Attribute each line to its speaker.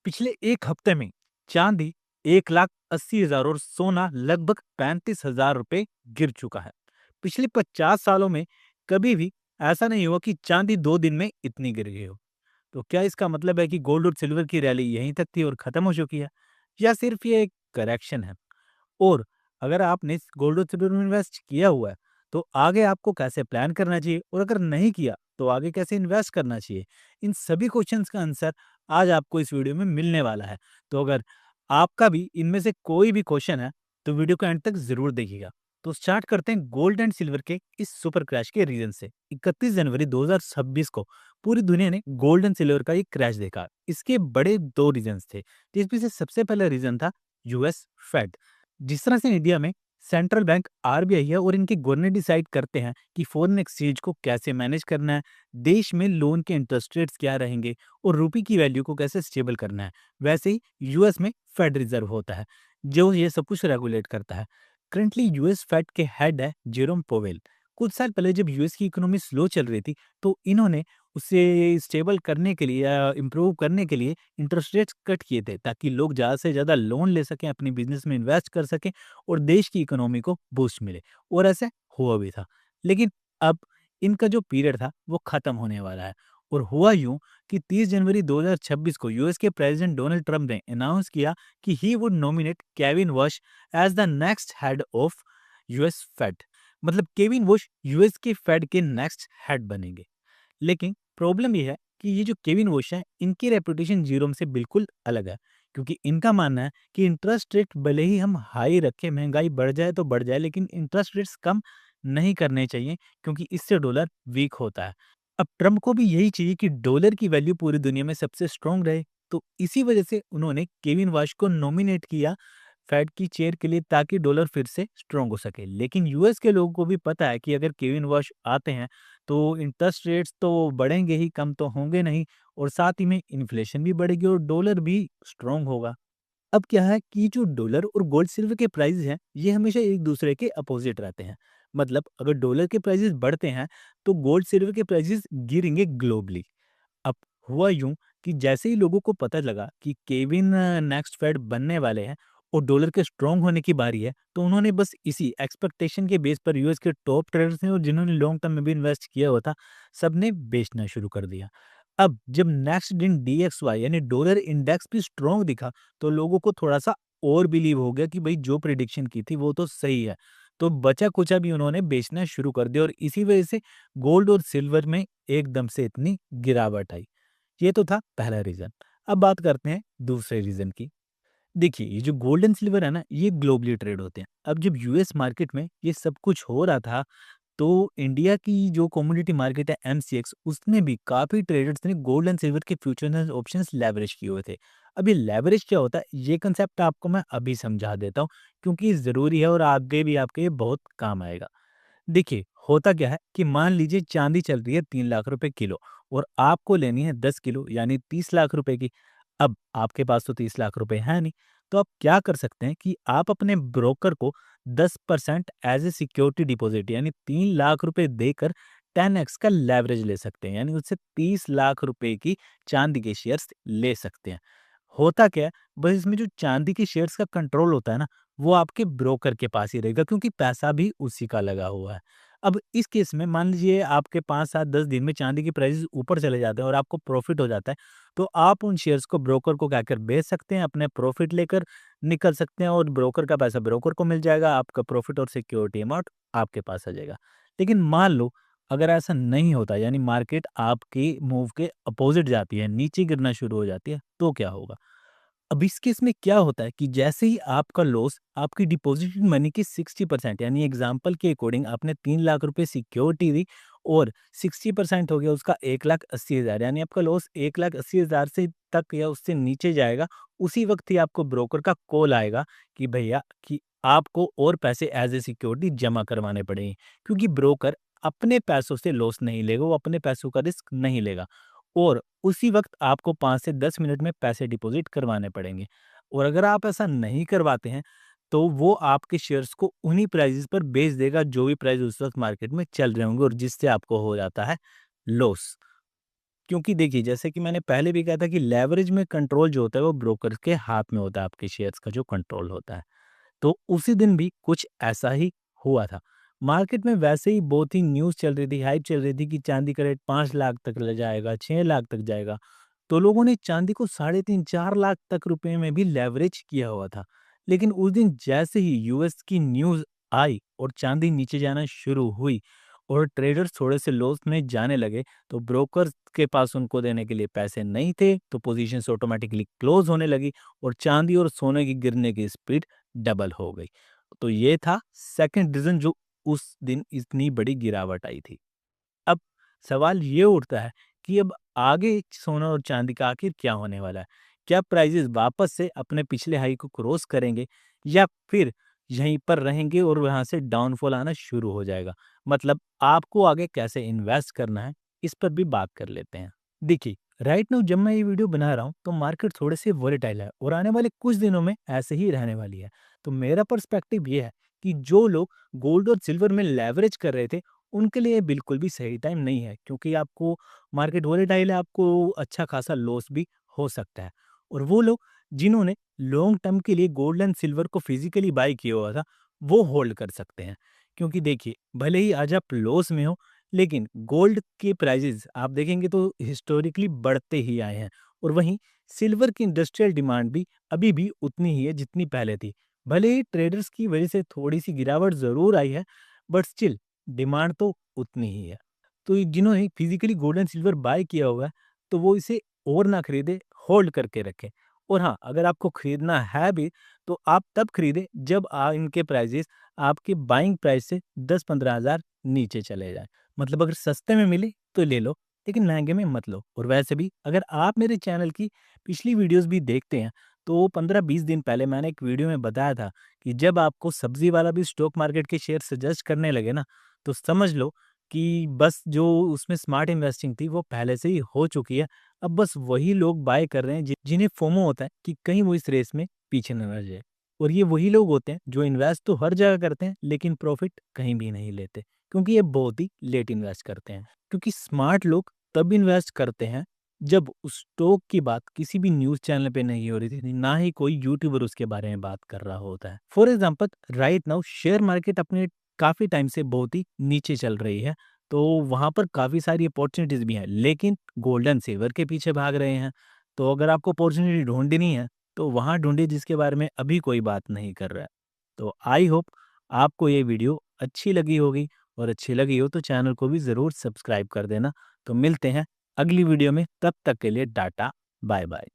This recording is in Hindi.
Speaker 1: पिछले एक हफ्ते में चांदी 1,80,000 और सोना लगभग 35,000 रुपए गिर चुका है। पिछले 50 सालों में कभी भी ऐसा नहीं हुआ कि चांदी 2 दिन में इतनी गिर गई हो। तो क्या इसका मतलब है कि गोल्ड और सिल्वर की रैली यहीं तक थी और खत्म हो चुकी है, या सिर्फ ये एक करेक्शन है? और अगर आपने गोल्ड और सिल्वर में इन्वेस्ट किया हुआ है, तो आगे आपको कैसे प्लान करना चाहिए, और अगर नहीं किया तो आगे कैसे इन्वेस्ट करना चाहिए? इन सभी क्वेश्चंस का आंसर आज आपको इस वीडियो में मिलने वाला है। तो अगर आपका भी इनमें से कोई भी क्वेश्चन है, तो वीडियो को एंड तक जरूर देखिएगा। तो स्टार्ट करते हैं गोल्ड एंड सिल्वर के इस सुपर क्रैश के रीजन से। 31 जनवरी 2026 को पूरी दुनिया ने गोल्ड एंड सिल्वर का एक क्रैश देखा। इसके बड़े दो रीजंस थे, जिसमें से सबसे पहला रीजन था यूएस फेड। जिस तरह से इंडिया में सेंट्रल बैंक आरबीआई है और इनके गवर्नर डिसाइड करते हैं कि फॉरेन एक्सचेंज को कैसे मैनेज करना है, देश में लोन के इंटरेस्ट रेट्स क्या रहेंगे और रुपए की वैल्यू को कैसे स्टेबल करना है, वैसे ही यूएस में फेड रिजर्व होता है जो ये सब कुछ रेगुलेट करता है। करंटली यूएस फेड के हेड है जेरोम पोवेल। कुछ साल पहले जब यूएस की इकोनॉमी स्लो चल रही थी, तो इन्होंने उसे स्टेबल करने के लिए या इम्प्रूव करने के लिए इंटरेस्ट रेट्स कट किए थे, ताकि लोग ज़्यादा से ज़्यादा लोन ले सकें, अपनी बिजनेस में इन्वेस्ट कर सकें और देश की इकोनॉमी को बूस्ट मिले। और ऐसे हुआ भी था। लेकिन अब इनका जो पीरियड था वो खत्म होने वाला है। और हुआ यूं कि 30 जनवरी 2026 को यूएस के प्रेसिडेंट डोनाल्ड ट्रंप ने अनाउंस किया कि he would nominate Kevin Warsh as the next head of US Fed. मतलब केविन वश यूएस के फेड के नेक्स्ट हेड बनेंगे। लेकिन प्रॉब्लम ये है कि ये जो केविन वोश हैं, इनकी रेपुटेशन जीरोम से बिल्कुल अलग है, क्योंकि इनका मानना है कि इंटरेस्ट रेट भले ही हम हाई रखें, महंगाई बढ़ जाए तो बढ़ जाए, लेकिन इंटरेस्ट रेट्स कम नहीं करने चाहिए, क्योंकि इससे डॉलर वीक होता है। अब ट्रम्प को भी यही चाहिए कि डॉलर की वैल्यू पूरी दुनिया में सबसे स्ट्रांग रहे। तो इसी वजह से उन्होंने केविन वाश को नॉमिनेट किया फेड की चेयर के लिए, ताकि डॉलर फिर से स्ट्रांग हो सके। लेकिन यूएस के लोगों को भी पता है कि अगर केविन वाश आते हैं तो इंटरेस्ट रेट्स तो बढ़ेंगे ही, कम तो होंगे नहीं, और साथ ही में इन्फ्लेशन भी बढ़ेगी और डॉलर भी स्ट्रांग होगा। अब क्या है कि जो डॉलर और गोल्ड सिल्वर के प्राइस हैं, ये हमेशा एक दूसरे के अपोजिट रहते हैं। मतलब अगर डॉलर के प्राइसेस बढ़ते हैं, तो गोल्ड सिल्वर के प्राइसेस गिरेंगे ग्लोबली। अब हुआ यूं कि जैसे ही लोगों को पता लगा कि केविन नेक्स्ट फेड बनने वाले हैं और डॉलर के स्ट्रांग होने की बारी है, तो उन्होंने बस इसी एक्सपेक्टेशन के बेस पर यूएस के टॉप ट्रेडर्स ने और जिन्होंने लॉन्ग टर्म में भी इन्वेस्ट किया हुआ था, सबने बेचना शुरू कर दिया। अब जब नेक्स्ट दिन डीएक्सवाई यानी डॉलर इंडेक्स भी स्ट्रांग दिखा, तो लोगों को थोड़ा सा और बिलीव हो गया कि भाई जो प्रिडिक्शन की थी वो तो सही है। तो बचा कुचा भी उन्होंने बेचना शुरू कर दिया और इसी वजह से गोल्ड और सिल्वर में एकदम से इतनी गिरावट आई। ये तो था पहला रीज़न। अब बात करते हैं दूसरे रीज़न की। देखिए, ये जो गोल्ड एंड सिल्वर है ना, ये ग्लोबली ट्रेड होते हैं। अब जब यूएस मार्केट में ये सब कुछ हो रहा था, तो इंडिया की जो कमोडिटी मार्केट है एमसीएक्स, उसमें भी काफ़ी ट्रेडर्स ने गोल्ड एंड सिल्वर के फ्यूचर्स एंड ऑप्शंस लेवरेज किए हुए थे। अब ये लेवरेज क्या होता है, ये कंसेप्ट आपको मैं अभी समझा देता हूँ, क्योंकि ये ज़रूरी है और आगे भी आपके ये बहुत काम आएगा। देखिए, होता क्या है कि मान लीजिए चांदी चल रही है 3 लाख रुपए किलो और आपको लेनी है 10 किलो यानी 30 लाख रुपए की। अब आपके पास तो 30 लाख रुपए है नहीं, तो आप क्या कर सकते हैं कि आप अपने ब्रोकर को 10% एज ए सिक्योरिटी डिपॉजिट यानी 3 लाख रुपए देकर 10x का लेवरेज ले सकते हैं, यानी उससे 30 लाख रुपए की चांदी के शेयर्स ले सकते हैं। होता क्या है, बस इसमें जो चांदी के शेयर्स का कंट्रोल होता है ना, वो आपके ब्रोकर के पास ही रहेगा, क्योंकि पैसा भी उसी का लगा हुआ है। अब इस केस में मान लीजिए आपके 5, 7, 10 दिन में चांदी की प्राइसेस ऊपर चले जाते हैं और आपको प्रॉफिट हो जाता है, तो आप उन शेयर्स को ब्रोकर को कहकर बेच सकते हैं, अपने प्रॉफिट लेकर निकल सकते हैं और ब्रोकर का पैसा ब्रोकर को मिल जाएगा, आपका प्रॉफिट और सिक्योरिटी अमाउंट आपके पास आ जाएगा। लेकिन मान लो अगर ऐसा नहीं होता, यानी मार्केट आपके मूव के अपोजिट जाती है, नीचे गिरना शुरू हो जाती है, तो क्या होगा? अब इस केस में क्या होता है कि जैसे ही आपका लॉस आपकी डिपॉजिटेड मनी की 60% यानी एग्जांपल के अकॉर्डिंग आपने 3 लाख रुपए सिक्योरिटी दी और 60% हो गया उसका 1,80,000, यानी आपका लॉस 1,80,000 से तक या उससे नीचे जाएगा। उसी वक्त ही आपको ब्रोकर का कॉल आएगा कि भैया कि आपको और पैसे एज ए सिक्योरिटी जमा करवाने पड़ेंगे, क्योंकि ब्रोकर अपने पैसों से लॉस नहीं लेगा, वो अपने पैसों का रिस्क नहीं लेगा। और उसी वक्त आपको 5 से 10 मिनट में पैसे डिपॉज़िट करवाने पड़ेंगे। और अगर आप ऐसा नहीं करवाते हैं, तो वो आपके शेयर्स को उन्हीं प्राइसेज़ पर बेच देगा, जो भी प्राइस उस वक़्त मार्केट में चल रहे होंगे, और जिससे आपको हो जाता है लॉस। क्योंकि देखिए, जैसे कि मैंने पहले भी कहा था कि लेवरेज में कंट्रोल जो होता है वो ब्रोकर के हाथ में होता है, आपके शेयर्स का जो कंट्रोल होता है। तो उसी दिन भी कुछ ऐसा ही हुआ था। मार्केट में वैसे ही बहुत ही न्यूज़ चल रही थी, हाइप चल रही थी कि चाँदी का रेट 5 लाख तक ले जाएगा, 6 लाख तक जाएगा। तो लोगों ने चाँदी को साढ़े 3 4 लाख तक रुपए में भी लेवरेज किया हुआ था। लेकिन उस दिन जैसे ही यूएस की न्यूज़ आई और चाँदी नीचे जाना शुरू हुई और ट्रेडर्स थोड़े से लॉस में जाने लगे, तो ब्रोकर्स के पास उनको देने के लिए पैसे नहीं थे, तो पोज़ीशंस ऑटोमैटिकली क्लोज़ होने लगी और चाँदी और सोने की गिरने की स्पीड डबल हो गई। तो ये था सेकंड रीज़न जो उस दिन इतनी बड़ी गिरावट आई थी। अब सवाल ये उठता है कि अब आगे सोना और चांदी का आखिर क्या होने वाला है? क्या प्राइसेस वापस से अपने पिछले हाई को क्रॉस करेंगे या फिर यहीं पर रहेंगे और वहाँ से डाउनफॉल आना शुरू हो जाएगा? मतलब आपको आगे कैसे इन्वेस्ट करना है, इस पर भी बात कर लेते हैं। देखिए, राइट नाउ जब मैं ये वीडियो बना रहा हूँ, तो मार्केट थोड़े से वोलेटाइल है और आने वाले कुछ दिनों में ऐसे ही रहने वाली है। तो मेरा पर्सपेक्टिव ये है कि जो लोग गोल्ड और सिल्वर में लेवरेज कर रहे थे, उनके लिए बिल्कुल भी सही टाइम नहीं है, क्योंकि आपको मार्केट वोलेटाइल है, आपको अच्छा खासा लॉस भी हो सकता है। और वो लोग जिन्होंने लॉन्ग टर्म के लिए गोल्ड एंड सिल्वर को फिजिकली बाय किया हुआ था, वो होल्ड कर सकते हैं। क्योंकि देखिए, भले ही आज आप लॉस में हो, लेकिन गोल्ड के प्राइसेस आप देखेंगे तो हिस्टोरिकली बढ़ते ही आए हैं और वहीं सिल्वर की इंडस्ट्रियल डिमांड भी अभी भी उतनी ही है जितनी पहले थी। भले ही ट्रेडर्स की वजह से थोड़ी सी गिरावट ज़रूर आई है, बट स्टिल डिमांड तो उतनी ही है। तो जिन्होंने physically gold and silver buy किया हुआ है, तो वो इसे और ना खरीदे, होल्ड करके रखें। और हाँ, अगर आपको खरीदना है भी, तो आप तब खरीदें जब इनके प्राइसेस आपके बाइंग प्राइस से 10-15 हज़ार नीचे चले जाएँ। मतलब अगर सस्ते में मिले तो ले लो, लेकिन महँगे में मत लो। और वैसे भी अगर आप मेरे चैनल की पिछली वीडियोज़ भी देखते हैं, तो 15-20 दिन पहले मैंने एक वीडियो में बताया था कि जब आपको सब्ज़ी वाला भी स्टॉक मार्केट के शेयर सजेस्ट करने लगे ना, तो समझ लो कि बस जो उसमें स्मार्ट इन्वेस्टिंग थी वो पहले से ही हो चुकी है। अब बस वही लोग बाय कर रहे हैं जिन्हें फोमो होता है कि कहीं वो इस रेस में पीछे न रह जाए। और ये वही लोग होते हैं जो इन्वेस्ट तो हर जगह करते हैं, लेकिन प्रॉफिट कहीं भी नहीं लेते, क्योंकि ये बहुत ही लेट इन्वेस्ट करते हैं। क्योंकि स्मार्ट लोग तब इन्वेस्ट करते हैं जब उस स्टॉक की बात किसी भी न्यूज़ चैनल पे नहीं हो रही थी, ना ही कोई यूट्यूबर उसके बारे में बात कर रहा होता है। For example, right now share market अपने काफ़ी टाइम से बहुत ही नीचे चल रही है, तो वहाँ पर काफ़ी सारी अपॉर्चुनिटीज़ भी हैं, लेकिन गोल्ड एंड सिल्वर के पीछे भाग रहे हैं। तो अगर आपको अपॉर्चुनिटी ढूँढनी है, तो वहाँ ढूँढिए जिसके बारे में अभी कोई बात नहीं कर रहा है। तो आई होप आपको ये वीडियो अच्छी लगी होगी, और अच्छी लगी हो तो चैनल को भी ज़रूर सब्सक्राइब कर देना। तो मिलते हैं अगली वीडियो में, तब तक के लिए टाटा, बाय बाय।